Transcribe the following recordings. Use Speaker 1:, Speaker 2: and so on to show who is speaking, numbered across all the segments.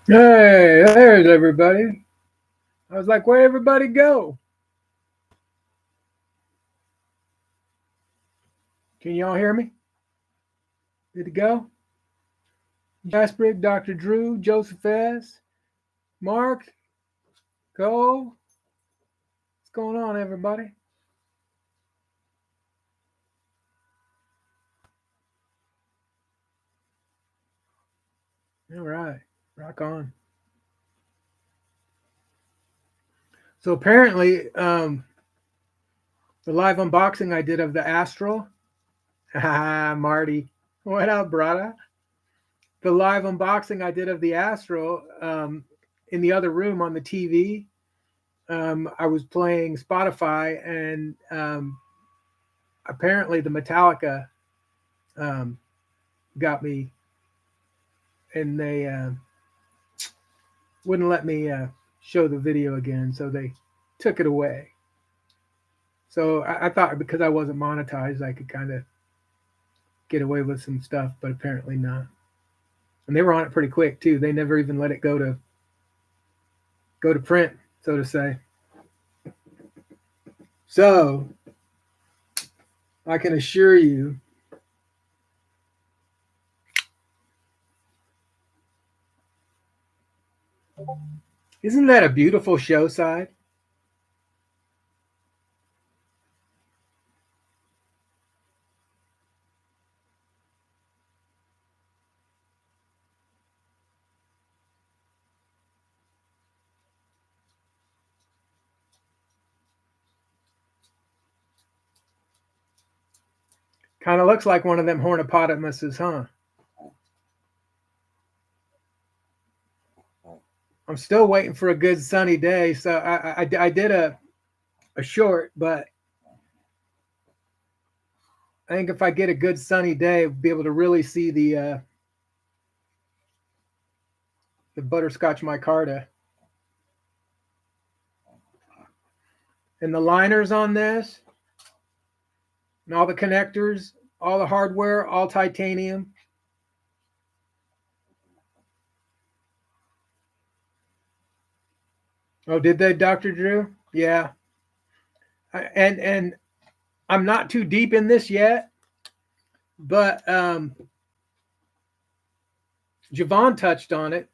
Speaker 1: Hey, there's everybody. I was like, where'd everybody go? Can y'all hear me? Good to go? Jasper, Dr. Drew, Joseph S., Mark, Cole. What's going on, everybody? All right, rock on. So apparently, the live unboxing I did of the Astral. Marty, what up, brother? The live unboxing I did of the Astral in the other room on the TV. I was playing Spotify, and apparently the Metallica um, got me, and they wouldn't let me show the video again, so they took it away. So I thought because I wasn't monetized, I could kind of get away with some stuff, but apparently not. And they were on it pretty quick too. They never even let it go to print, so to say. So I can assure you, isn't that a beautiful show side? Kind of looks like one of them hornipottomuses, huh? I'm still waiting for a good sunny day. So I did a short, but I think if I get a good sunny day, I'll be able to really see the butterscotch micarta. And the liners on this, and all the connectors, all the hardware, all titanium. Oh, did they, Dr. Drew? Yeah. And I'm not too deep in this yet, but Javon touched on it.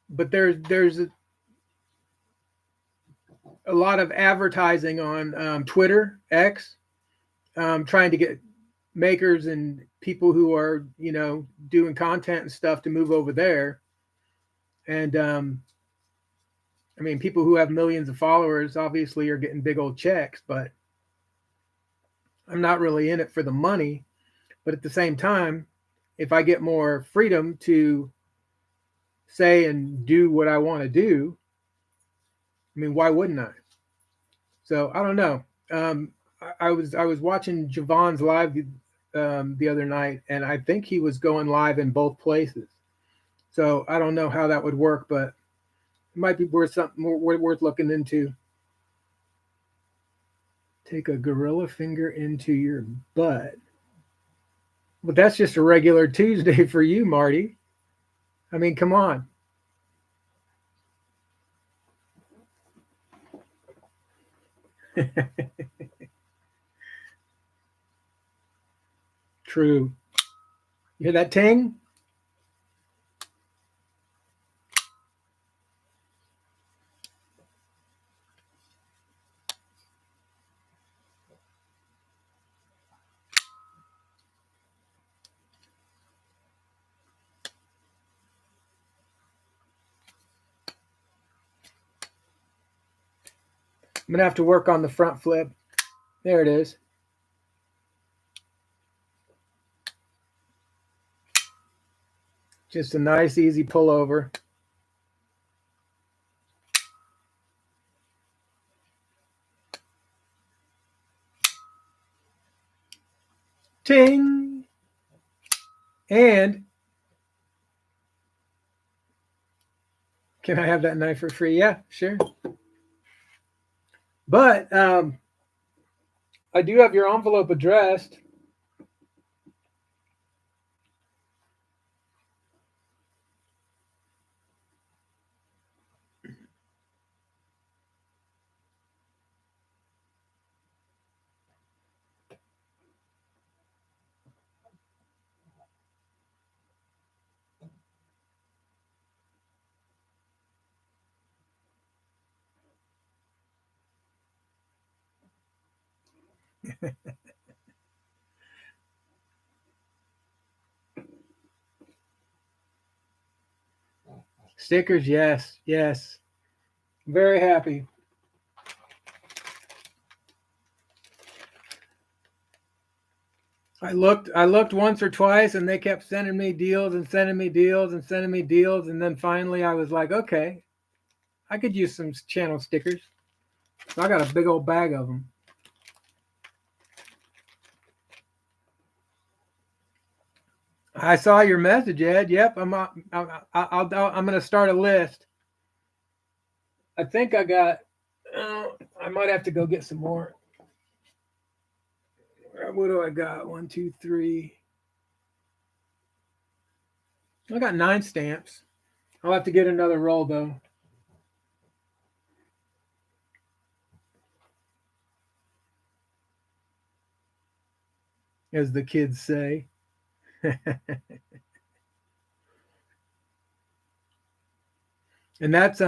Speaker 1: But there's a lot of advertising on Twitter, X, trying to get makers and people who are doing content and stuff to move over there. And I mean, people who have millions of followers obviously are getting big old checks, but I'm not really in it for the money. But at the same time, if I get more freedom to say and do what I want to do, I mean, why wouldn't I? So I don't know. I was watching Javon's live the other night, and I think he was going live in both places. So I don't know how that would work, but it might be worth something more worth looking into. Take a gorilla finger into your butt. But that's just a regular Tuesday for you, Marty. I mean, come on. True. You hear that ting? I'm gonna have to work on the front flip. There it is. Just a nice, easy pullover. Ting! And can I have that knife for free? Yeah, sure. But I do have your envelope addressed. Stickers, yes, yes. Very happy. I looked once or twice and they kept sending me deals and sending me deals and sending me deals. And then finally I was like, okay, I could use some channel stickers. So I got a big old bag of them. I saw your message, Ed. Yep, I'm going to start a list. I think I got. I might have to go get some more. What do I got? 1, 2, 3. I got 9 stamps. I'll have to get another roll though. As the kids say. And that's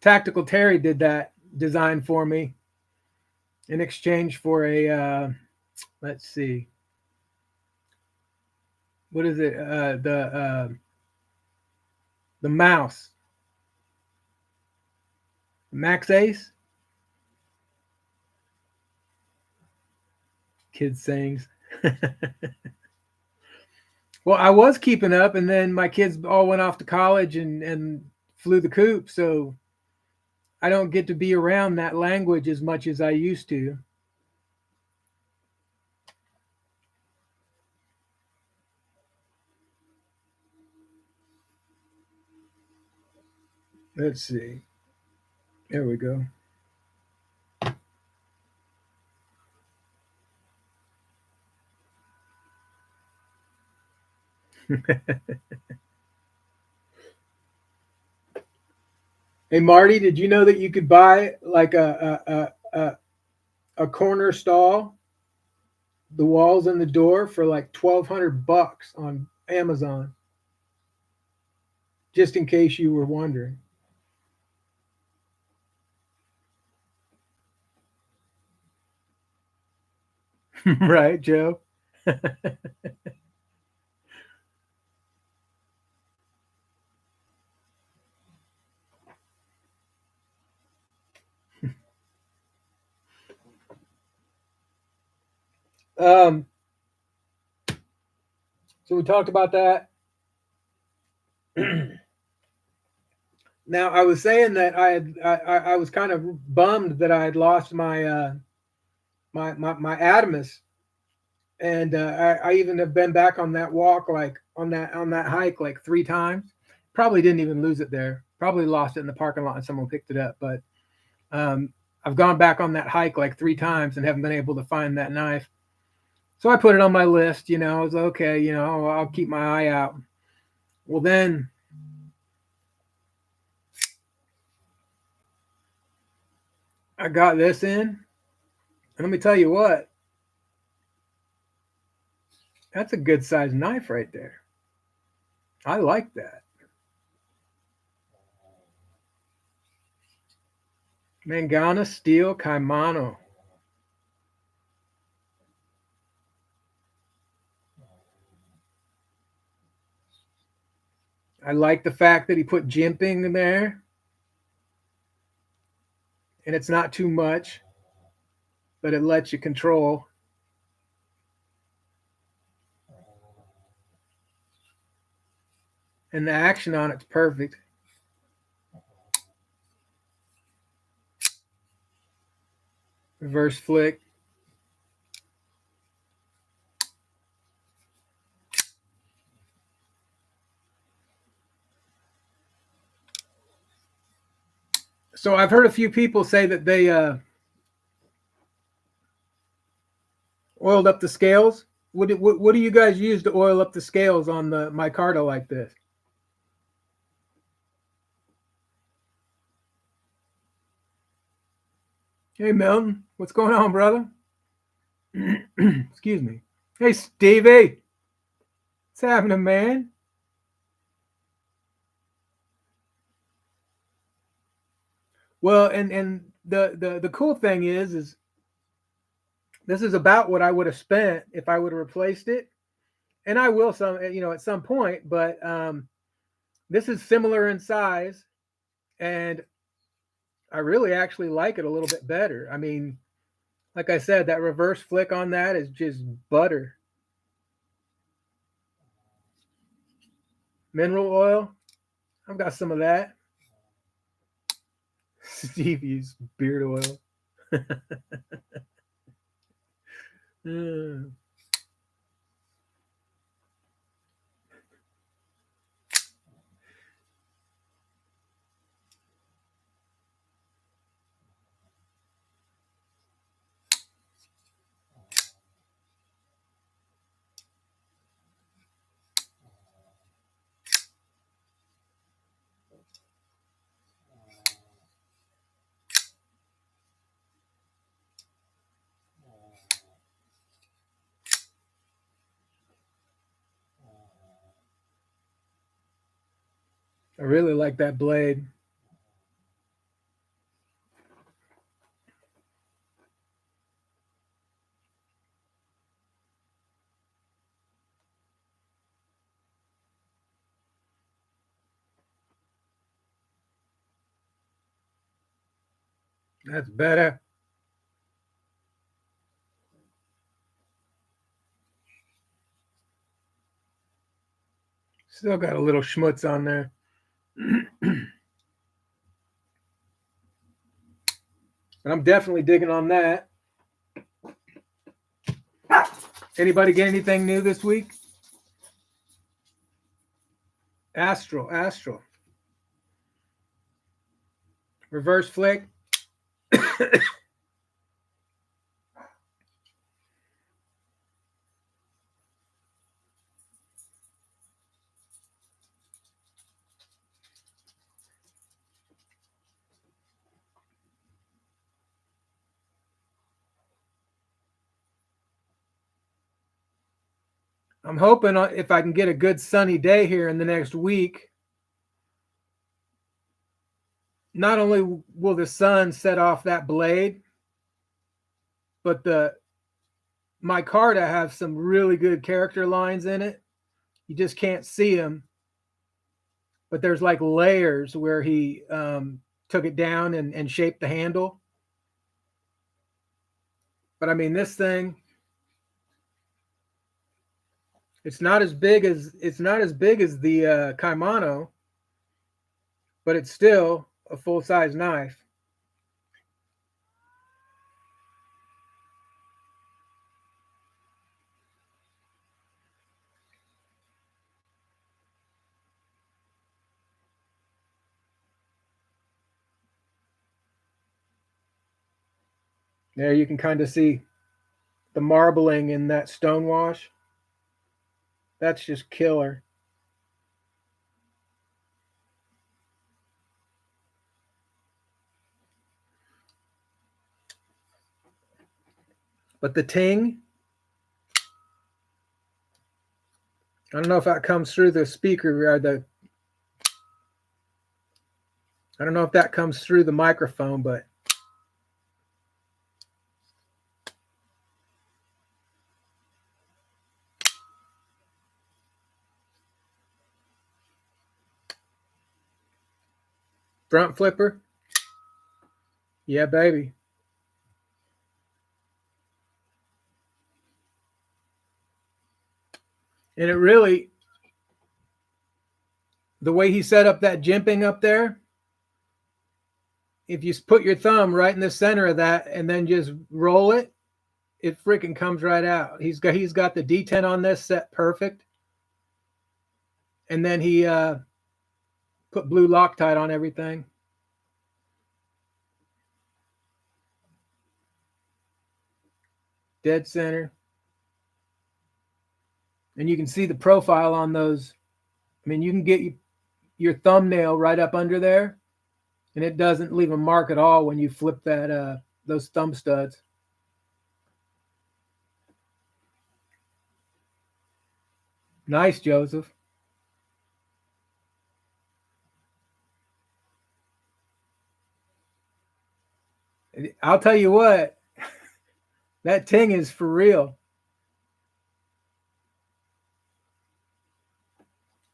Speaker 1: Tactical Terry did that design for me in exchange for a let's see, what is it, the mouse, Max Ace, kids sayings. Well, I was keeping up, and then my kids all went off to college and flew the coop, so I don't get to be around that language as much as I used to. Let's see. There we go. Hey Marty, did you know that you could buy like a corner stall, the walls and the door for like $1,200 on Amazon? Just in case you were wondering. Right, Joe? um, so we talked about that. Now I was saying that I was kind of bummed that I had lost my Adamus, and I even have been back on that walk, like on that hike, like 3 times. Probably didn't even lose it there. Probably lost it in the parking lot and someone picked it up. But um, I've gone back on that hike like 3 times and haven't been able to find that knife. So I put it on my list. I was okay. I'll keep my eye out. Well, then I got this in, and let me tell you what. That's a good sized knife right there. I like that. Mangana Steel Kaimano. I like the fact that he put jimping in there, and it's not too much, but it lets you control. And the action on it's perfect. Reverse flick. So I've heard a few people say that they oiled up the scales. What do you guys use to oil up the scales on the micarta like this? Hey Milton, what's going on, brother? Excuse me. Hey Stevie, what's happening, man? Well, and the cool thing is This is about what I would have spent if I would have replaced it. And I will at some point, but this is similar in size, and I really actually like it a little bit better. I mean, like I said, that reverse flick on that is just butter. Mineral oil, I've got some of that. Steve used beard oil. I really like that blade. That's better. Still got a little schmutz on there. But I'm definitely digging on that. Anybody get anything new this week? Astral. Reverse flick. I'm hoping if I can get a good sunny day here in the next week, not only will the sun set off that blade, but my Micarta have some really good character lines in it. You just can't see them, but there's like layers where he took it down and shaped the handle. But I mean, this thing, it's not as big as the Kaimano, but it's still a full-size knife. There you can kind of see the marbling in that stonewash. That's just killer. But the ting, I don't know if that comes through the speaker or I don't know if that comes through the microphone, but front flipper. Yeah, baby. And it really, the way he set up that jimping up there, if you put your thumb right in the center of that and then just roll it, it freaking comes right out. He's got the D10 on this set perfect. And then he put blue Loctite on everything. Dead center. And you can see the profile on those. I mean, you can get your thumbnail right up under there, and it doesn't leave a mark at all when you flip that those thumb studs. Nice, Joseph. I'll tell you what, That ting is for real.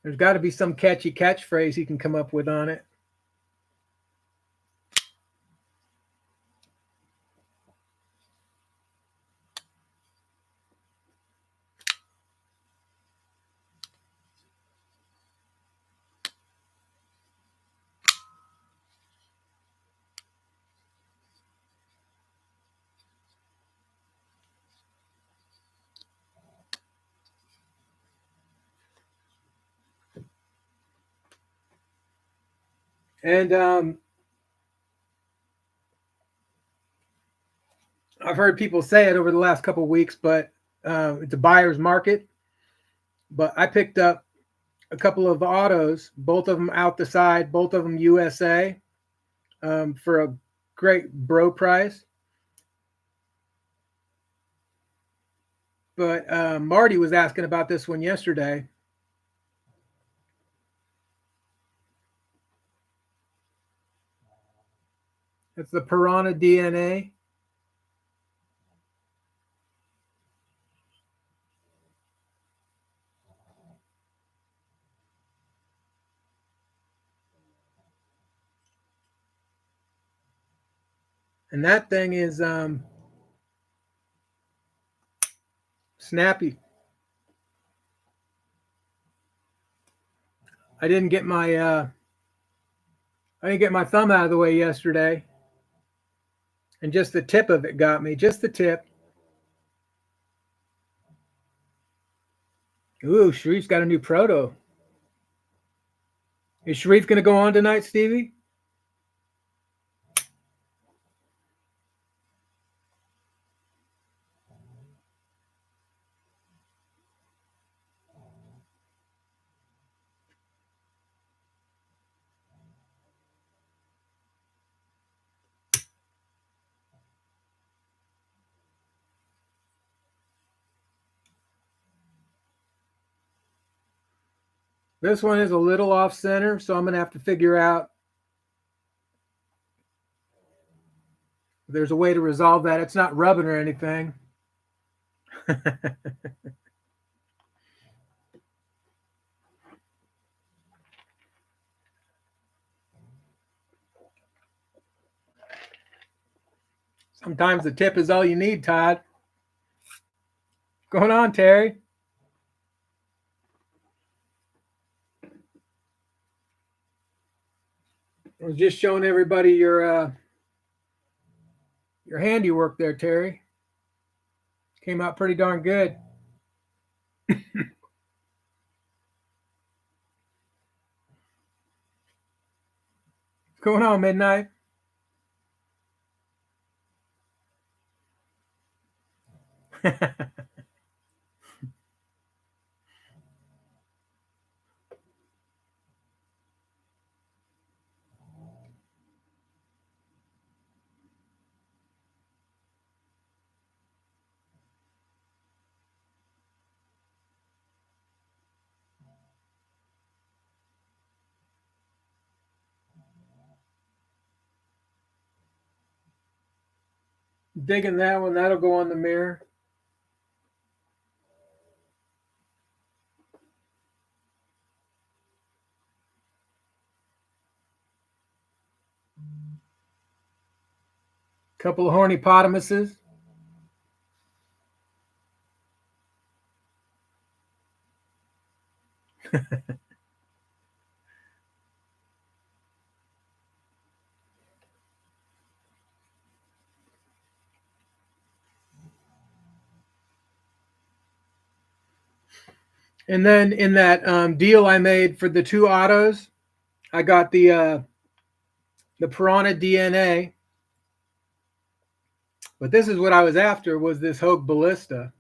Speaker 1: There's got to be some catchy catchphrase he can come up with on it. And I've heard people say it over the last couple of weeks, but it's a buyer's market. But I picked up a couple of autos, both of them out the side, both of them USA, for a great bro price. But Marty was asking about this one yesterday. It's the Piranha DNA. And that thing is snappy. I didn't get my thumb out of the way yesterday. And just the tip of it got me. Just the tip. Ooh, Sharif's got a new proto. Is Sharif going to go on tonight, Stevie? This one is a little off center, so I'm going to have to figure out if there's a way to resolve that. It's not rubbing or anything. Sometimes the tip is all you need, Todd. What's going on, Terry? I was just showing everybody your handiwork there, Terry. Came out pretty darn good. What's going on, Midnight? Digging that one. That'll go on the mirror. Couple of horny potamuses. And then in that deal I made for the two autos, I got the Piranha DNA. But this is what I was after, was this Hogue Ballista.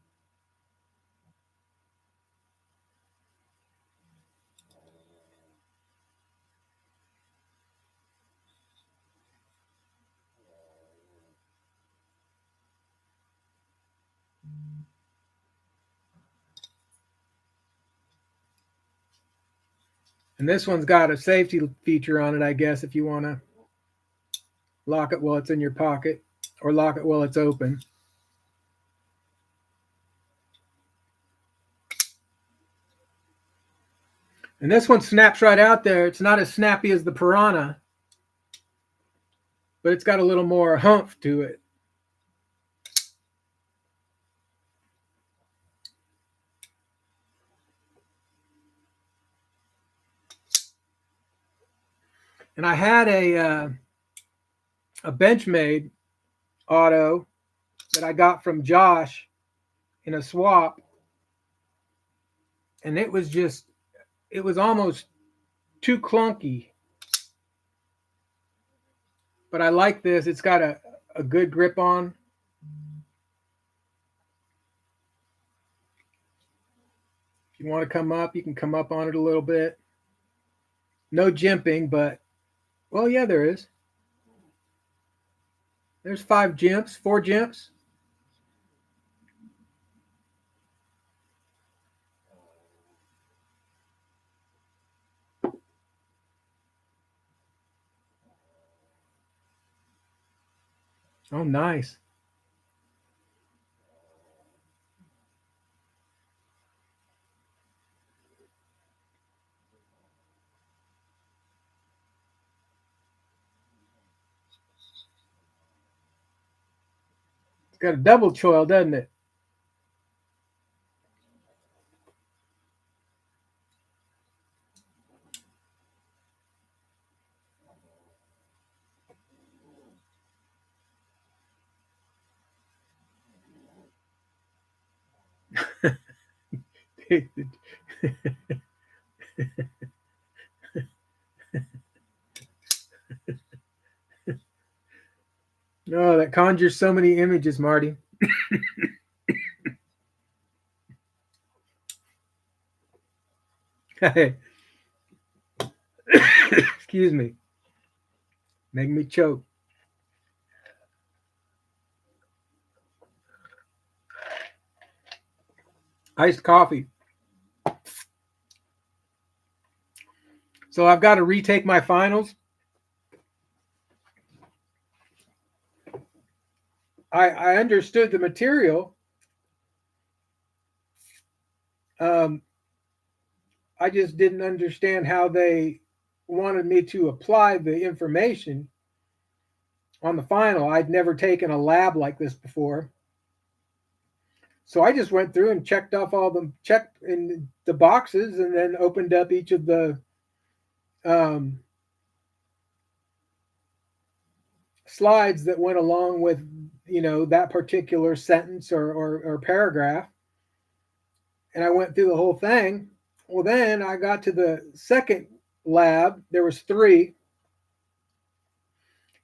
Speaker 1: And this one's got a safety feature on it, I guess, if you want to lock it while it's in your pocket or lock it while it's open. And this one snaps right out there. It's not as snappy as the Piranha, but it's got a little more humph to it. And I had a Benchmade auto that I got from Josh in a swap, and it was almost too clunky. But I like this. It's got a good grip on. If you want to come up, you can come up on it a little bit. No jimping, but, well, yeah, there is. There's 4 jimps. Oh, nice. It's got a double choil, doesn't it? Oh, that conjures so many images, Marty. Excuse me. Make me choke. Iced coffee. So I've got to retake my finals. I understood the material. I just didn't understand how they wanted me to apply the information on the final. I'd never taken a lab like this before. So I just went through and checked in the boxes, and then opened up each of the slides that went along with, that particular sentence or paragraph. And I went through the whole thing. Well, then I got to the second lab. There was 3.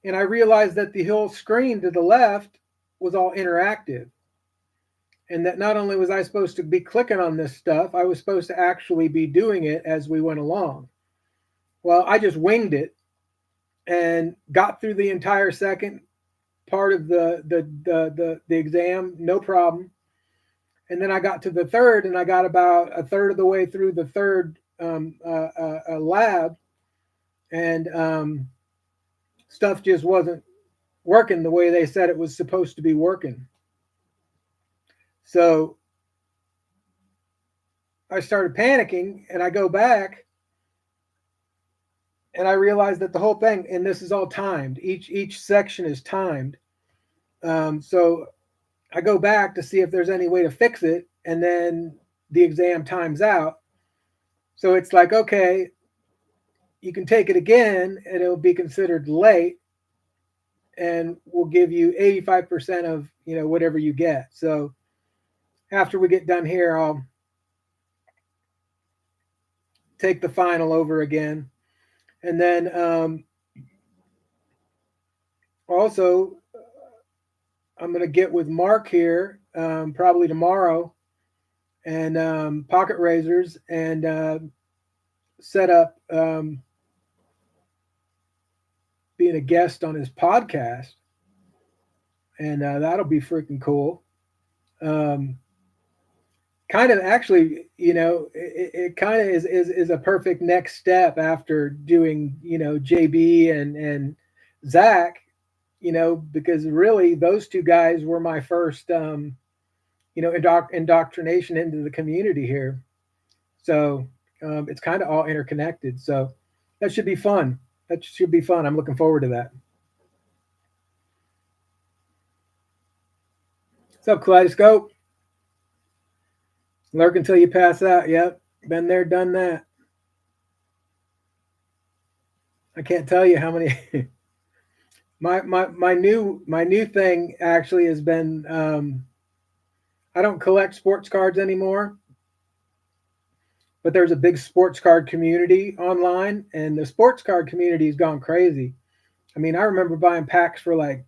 Speaker 1: And I realized that the whole screen to the left was all interactive. And that not only was I supposed to be clicking on this stuff, I was supposed to actually be doing it as we went along. Well, I just winged it and got through the entire second part of the exam, no problem. And then I got to the third, and I got about a third of the way through the third lab, and stuff just wasn't working the way they said it was supposed to be working. So I started panicking, and I go back, and I realized that the whole thing, and this is all timed. Each section is timed. So I go back to see if there's any way to fix it, and then the exam times out. So it's like, okay, you can take it again, and it'll be considered late, and we'll give you 85% of whatever you get. So after we get done here, I'll take the final over again, and then also I'm going to get with Mark here probably tomorrow, and Pocket Razors, and set up being a guest on his podcast, and that'll be freaking cool. Kind of actually, it kind of is a perfect next step after doing, JB and Zach, because really those 2 guys were my first, indoctrination into the community here. So it's kind of all interconnected. So that should be fun. That should be fun. I'm looking forward to that. What's up, Kaleidoscope? Lurk until you pass out. Yep, been there, done that. I can't tell you how many. My new thing actually has been I don't collect sports cards anymore, but there's a big sports card community online, and the sports card community has gone crazy. I mean, I remember buying packs for like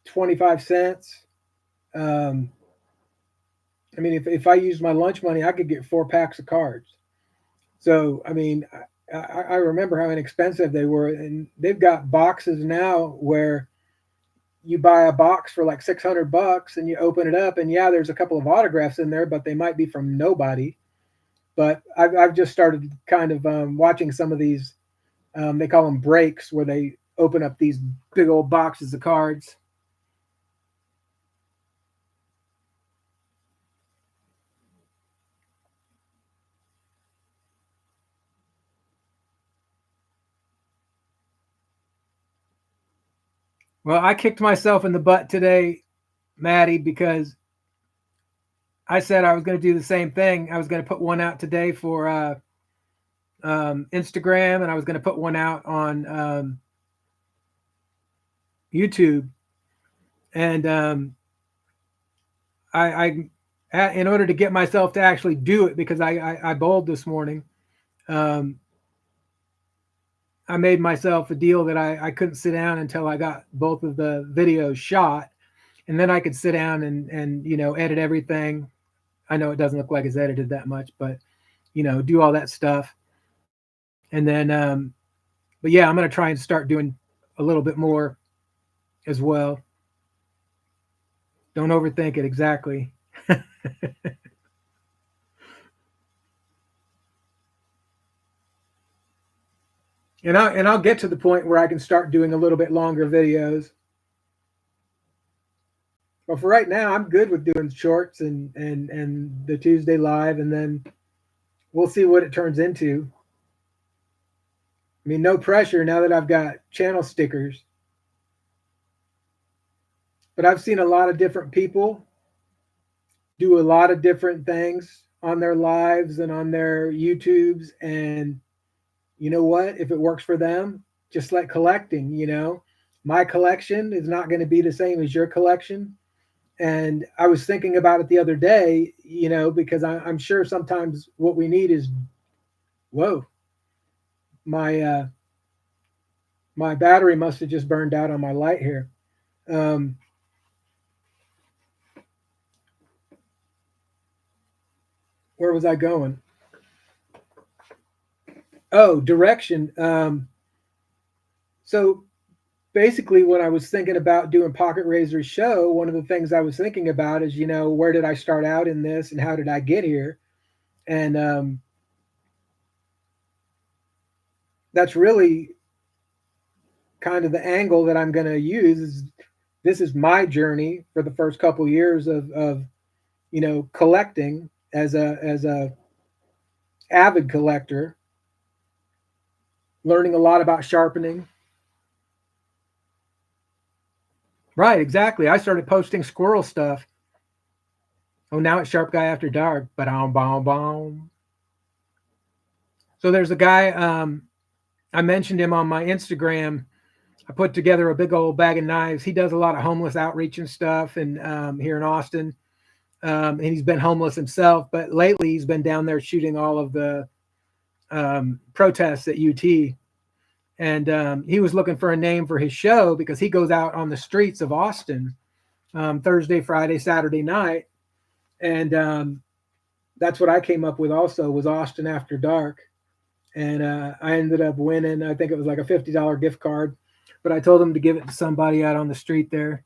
Speaker 1: 25 cents. Um, I mean, if I used my lunch money, I could get 4 packs of cards. So, I mean, I remember how inexpensive they were, and they've got boxes now where you buy a box for like $600 and you open it up, and yeah, there's a couple of autographs in there, but they might be from nobody. But I've just started kind of watching some of these. They call them breaks, where they open up these big old boxes of cards. Well, I kicked myself in the butt today, Maddie, because I said I was going to do the same thing. I was going to put one out today for Instagram, and I was going to put one out on YouTube. And I, in order to get myself to actually do it, because I bowled this morning, um, I made myself a deal that I couldn't sit down until I got both of the videos shot, and then I could sit down and edit everything. I know it doesn't look like it's edited that much, but do all that stuff. And then but yeah, I'm going to try and start doing a little bit more as well. Don't overthink it. Exactly. And I'll get to the point where I can start doing a little bit longer videos. But for right now, I'm good with doing shorts and the Tuesday live, and then we'll see what it turns into. I mean, no pressure now that I've got channel stickers. But I've seen a lot of different people do a lot of different things on their lives and on their YouTubes. And you know what? If it works for them, just like collecting. My collection is not going to be the same as your collection. And I was thinking about it the other day, because I'm sure sometimes what we need is, whoa, my battery must have just burned out on my light here. Where was I going? Oh, direction. So basically, when I was thinking about doing Pocket Razor's show, one of the things I was thinking about is, where did I start out in this and how did I get here? And that's really kind of the angle that I'm going to use. This is my journey for the first couple of years of collecting as a avid collector, learning a lot about sharpening. Right, exactly. I started posting squirrel stuff. Oh, now it's Sharp Guy After Dark. Ba-dum, bom, bom. So there's a guy, I mentioned him on my Instagram. I put together a big old bag of knives. He does a lot of homeless outreach and stuff, and here in Austin. And he's been homeless himself, but lately he's been down there shooting all of the protests at UT. And he was looking for a name for his show because he goes out on the streets of Austin Thursday, Friday, Saturday night. And that's what I came up with also, was Austin After Dark. And I ended up winning, I think it was like a $50 gift card, but I told him to give it to somebody out on the street there.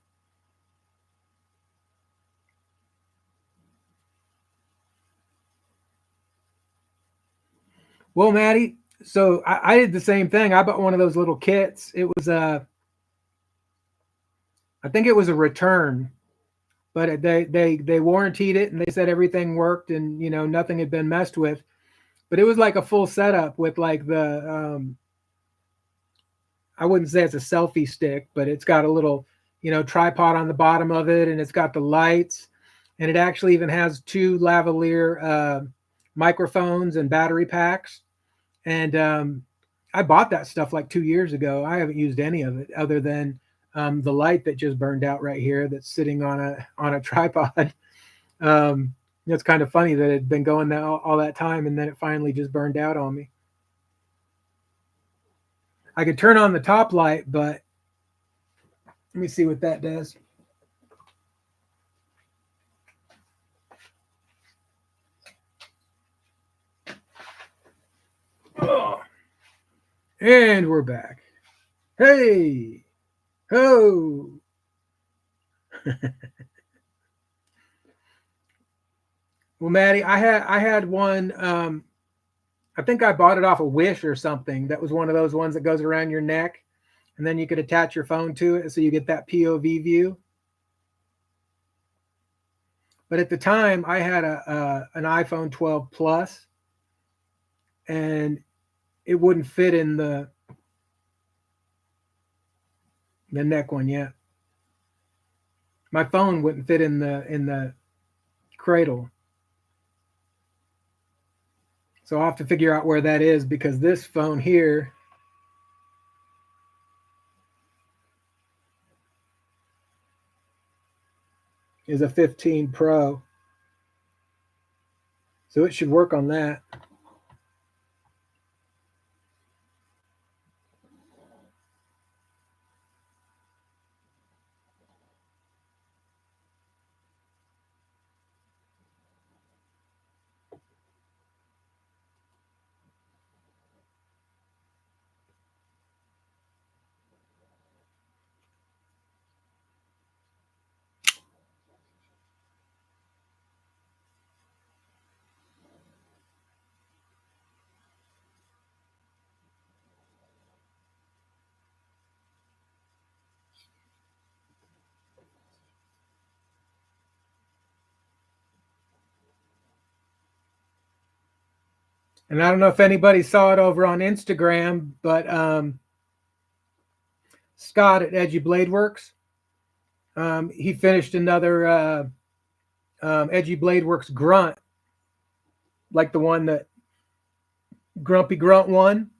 Speaker 1: Well, Maddie, so I did the same thing. I bought one of those little kits. It was I think it was a return, but they warranted it and they said everything worked and nothing had been messed with. but it was like a full setup with like the I wouldn't say it's a selfie stick, but it's got a little, tripod on the bottom of it, and it's got the lights, and it actually even has two lavalier microphones and battery packs. And I bought that stuff like 2 years ago. I haven't used any of it other than the light that just burned out right here that's sitting on a tripod. It's kind of funny that it had been going all that time, and then it finally just burned out on me. I could turn on the top light, but let me see what that does. Oh. And we're back. Hey, ho. Well, Maddie, I had one. I think I bought it off a Wish or something. That was one of those ones that goes around your neck, and then you could attach your phone to it, so you get that POV view. But at the time, I had an iPhone 12 Plus, and it wouldn't fit in the neck one yet. My phone wouldn't fit in the cradle. So I'll have to figure out where that is, because this phone here is a 15 Pro. So it should work on that. And I don't know if anybody saw it over on Instagram, but Scott at Edgy Blade Works, he finished another Edgy Blade Works grunt, like the one that Grumpy Grunt won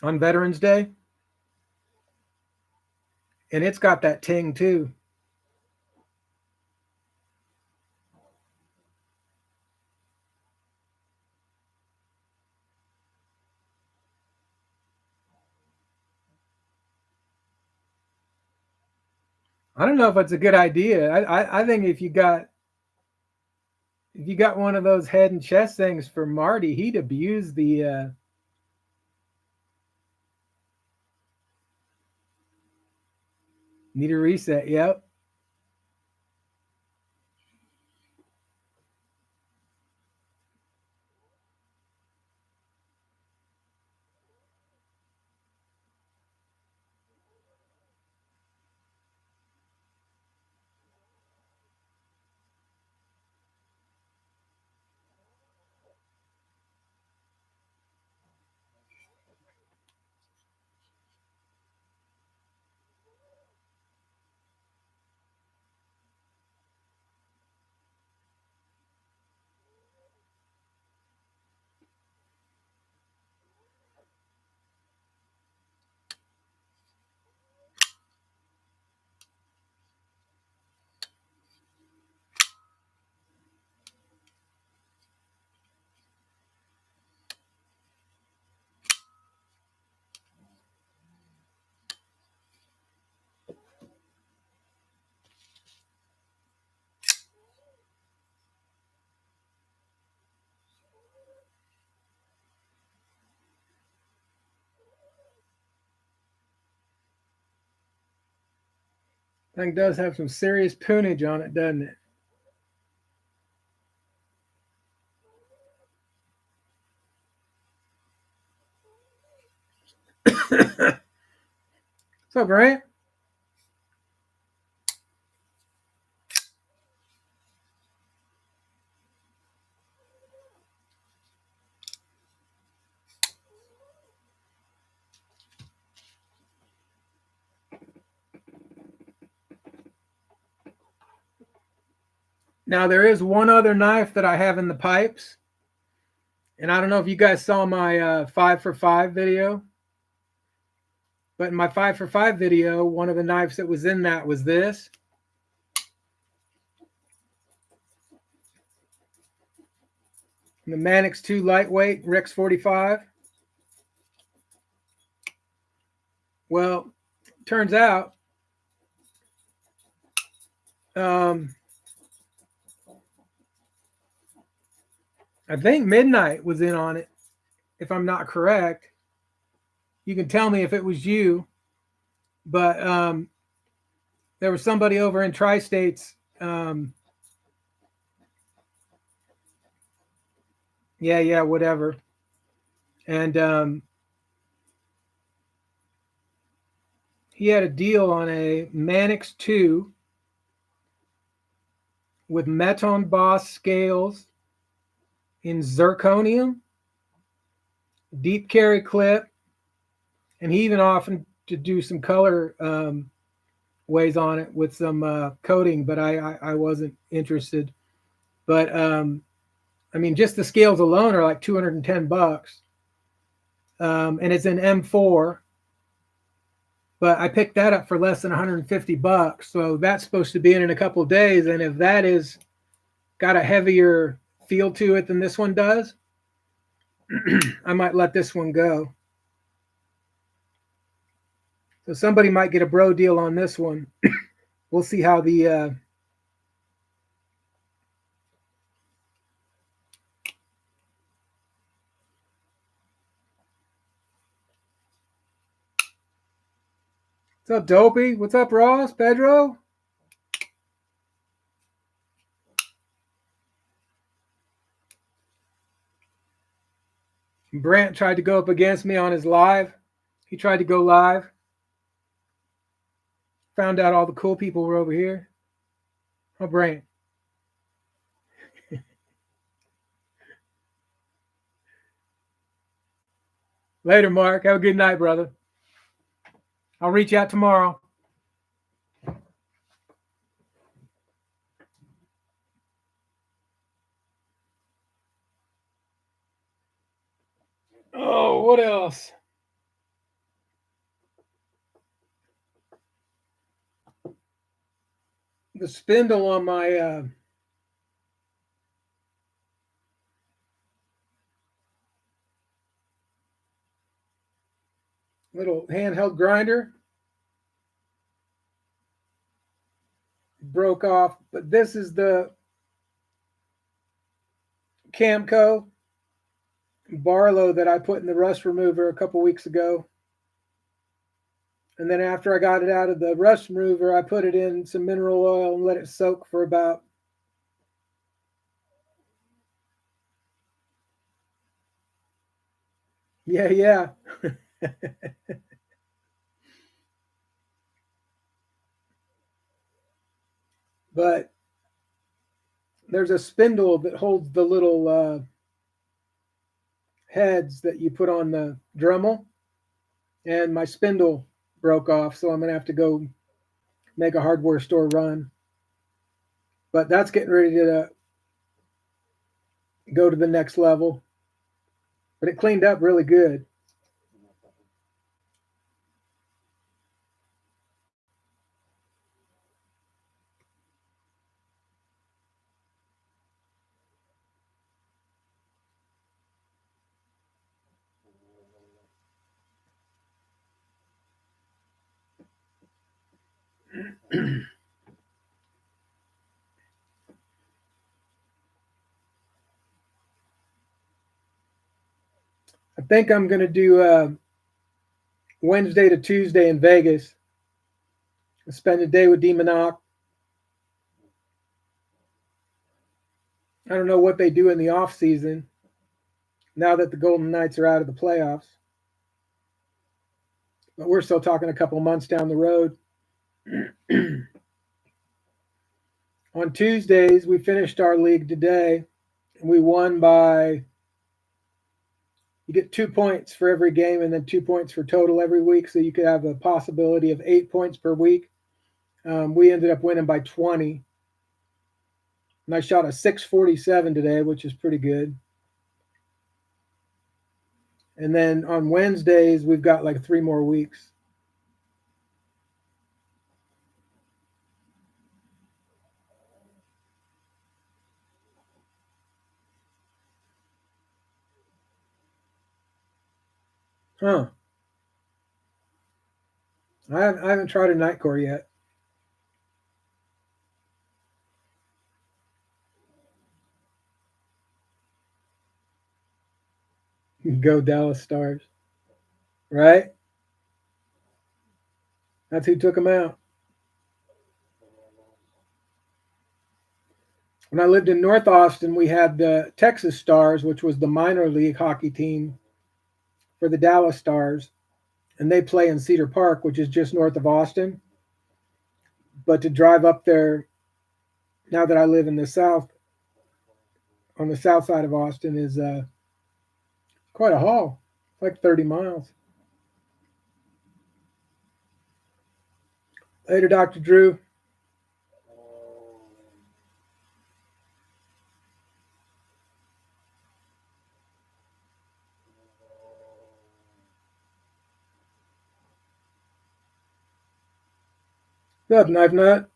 Speaker 1: on Veterans Day. And it's got that ting too. I don't know if it's a good idea. I think if you got one of those head and chest things for Marty, he'd abuse the need a reset. Yep. Thing does have some serious poonage on it, doesn't it? So, Grant, Now there is one other knife that I have in the pipes, and I don't know if you guys saw my 5 for 5 video, but in my 5 for 5 video, one of the knives that was in that was this. The Manix 2 lightweight Rex 45. Well, turns out I think Midnight was in on it, if I'm not correct. You can tell me if it was you, but there was somebody over in Tri-States. Yeah, whatever. And he had a deal on a Manix 2 with Meton Boss scales in zirconium, deep carry clip, and he even offered to do some color ways on it with some coating, but I wasn't interested. But I mean, just the scales alone are like $210, and it's an M4. But I picked that up for less than $150, so that's supposed to be in a couple of days. And if that is got a heavier feel to it than this one does, I might let this one go. So somebody might get a bro deal on this one. We'll see how the What's up, Dopey? What's up, Ross? Pedro? Brant tried to go up against me on his live. He tried to go live. Found out all the cool people were over here. Oh, Brant. Later, Mark. Have a good night, brother. I'll reach out tomorrow. Oh, what else? The spindle on my little handheld grinder broke off, but this is the Camco Barlow that I put in the rust remover a couple weeks ago. And then after I got it out of the rust remover, I put it in some mineral oil and let it soak for about yeah. But there's a spindle that holds the little heads that you put on the Dremel, and my spindle broke off, so I'm gonna have to go make a hardware store run. But that's getting ready to go to the next level. But it cleaned up really good. I think I'm going to do Wednesday to Tuesday in Vegas. I'll spend a day with Demonoc. I don't know what they do in the off season now that the Golden Knights are out of the playoffs. But we're still talking a couple months down the road. On Tuesdays, we finished our league today. And we won by, you get 2 points for every game and then 2 points for total every week. So you could have a possibility of 8 points per week. We ended up winning by 20. And I shot a 647 today, which is pretty good. And then on Wednesdays, we've got like 3 more weeks. Huh. I haven't tried a Nightcore yet. Go Dallas Stars. Right? That's who took them out. When I lived in North Austin, we had the Texas Stars, which was the minor league hockey team for the Dallas Stars. And they play in Cedar Park, which is just north of Austin. But to drive up there, now that I live in the south, on the south side of Austin, is quite a haul. It's like 30 miles. Later, Dr. Drew. What's up, Knife Nut?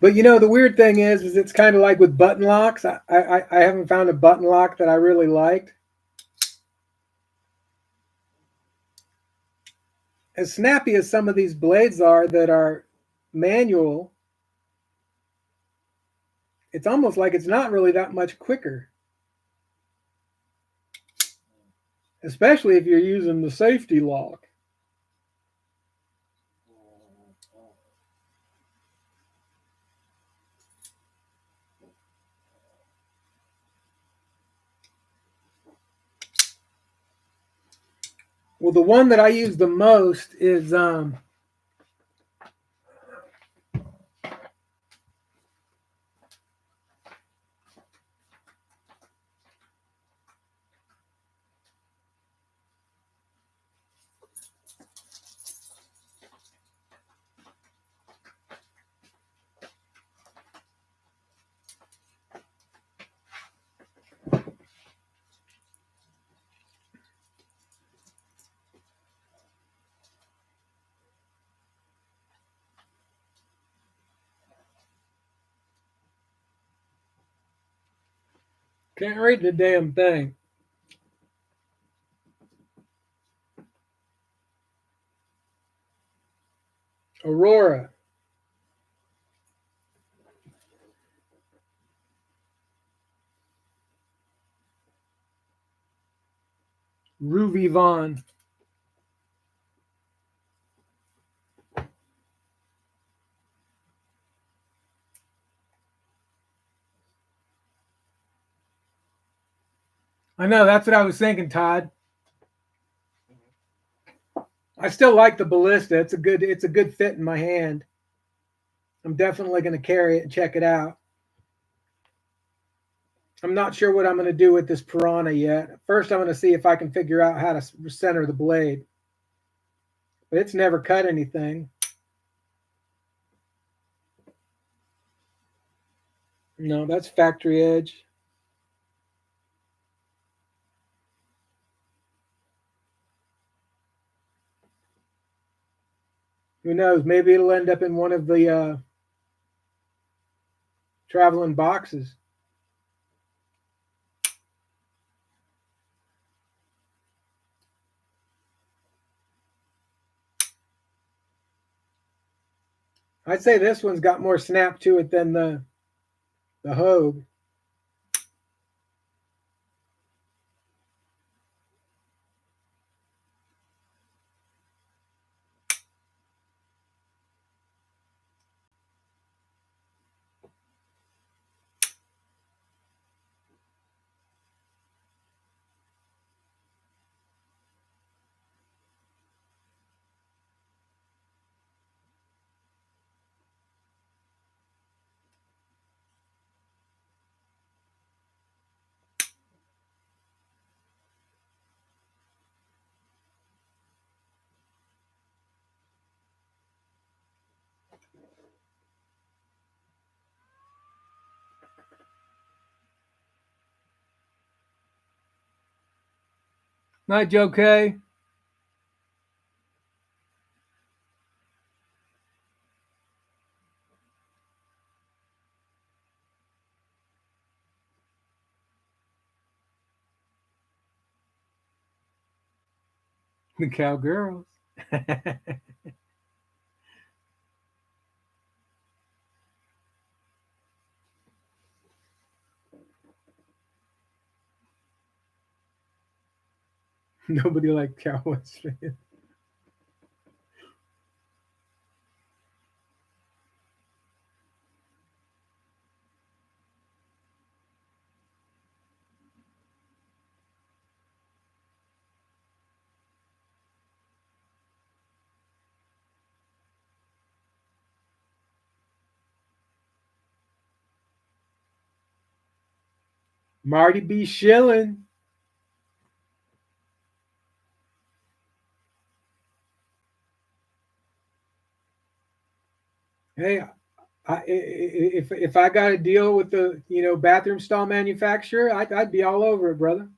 Speaker 1: But you know, the weird thing is it's kind of like with button locks. I haven't found a button lock that I really liked. As snappy as some of these blades are that are manual, it's almost like it's not really that much quicker. Especially if you're using the safety lock. Well, the one that I use the most is can't read the damn thing. Aurora. Ruby Vaughn. I know, that's what I was thinking, Todd. I still like the Ballista. It's a good fit in my hand. I'm definitely going to carry it and check it out. I'm not sure what I'm going to do with this Piranha yet. First, I'm going to see if I can figure out how to center the blade. But it's never cut anything. No, that's factory edge. Who knows? Maybe it'll end up in one of the traveling boxes. I'd say this one's got more snap to it than the Hogue. Night, Joe K. The Cowgirls. Nobody liked Cowboys fans. Marty B. Shilling. Hey, if I got a deal with the bathroom stall manufacturer, I'd be all over it, brother.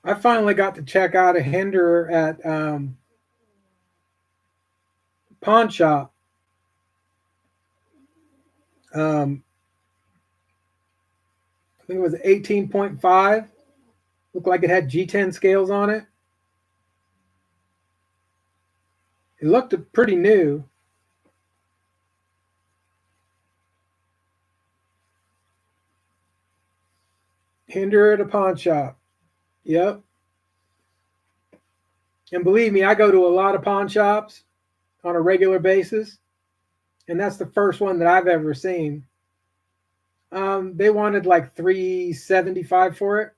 Speaker 1: I finally got to check out a Hinderer at Pawn Shop. I think it was 18.5. Looked like it had G10 scales on it. It looked pretty new. Hinderer at a pawn shop. Yep. And believe me, I go to a lot of pawn shops on a regular basis, and that's the first one that I've ever seen. They wanted like $375 for it.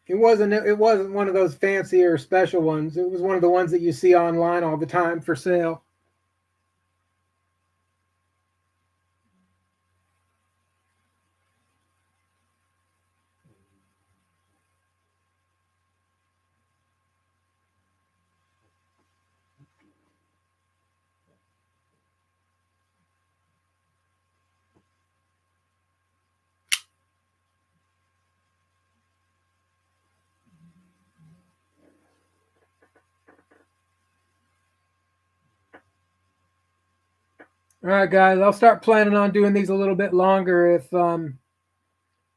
Speaker 1: It wasn't one of those fancier special ones. It was one of the ones that you see online all the time for sale. All right, guys, I'll start planning on doing these a little bit longer if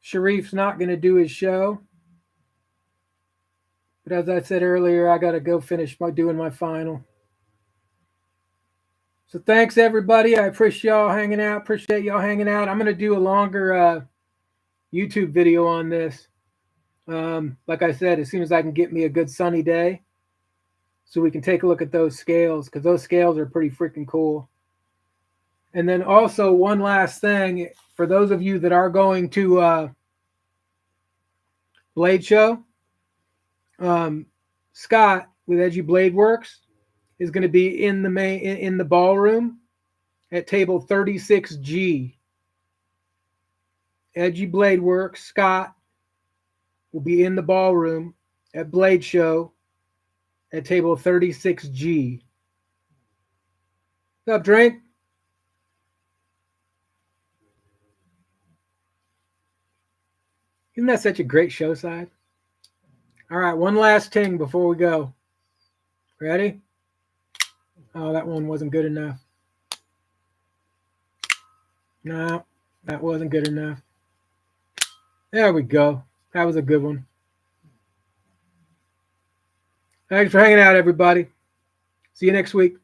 Speaker 1: Sharif's not going to do his show. But as I said earlier, I got to go finish doing my final. So thanks, everybody. I appreciate y'all hanging out. I'm going to do a longer YouTube video on this. Like I said, as soon as I can get me a good sunny day, so we can take a look at those scales, because those scales are pretty freaking cool. And then also one last thing, for those of you that are going to Blade Show, Scott with Edgy Blade Works is going to be in the ballroom at table 36G. Edgy Blade Works, Scott will be in the ballroom at Blade Show at table 36G. What's up, Drink? Isn't that such a great show side? All right, one last ting before we go. Ready? Oh, that one wasn't good enough. No, that wasn't good enough. There we go. That was a good one. Thanks for hanging out, everybody. See you next week.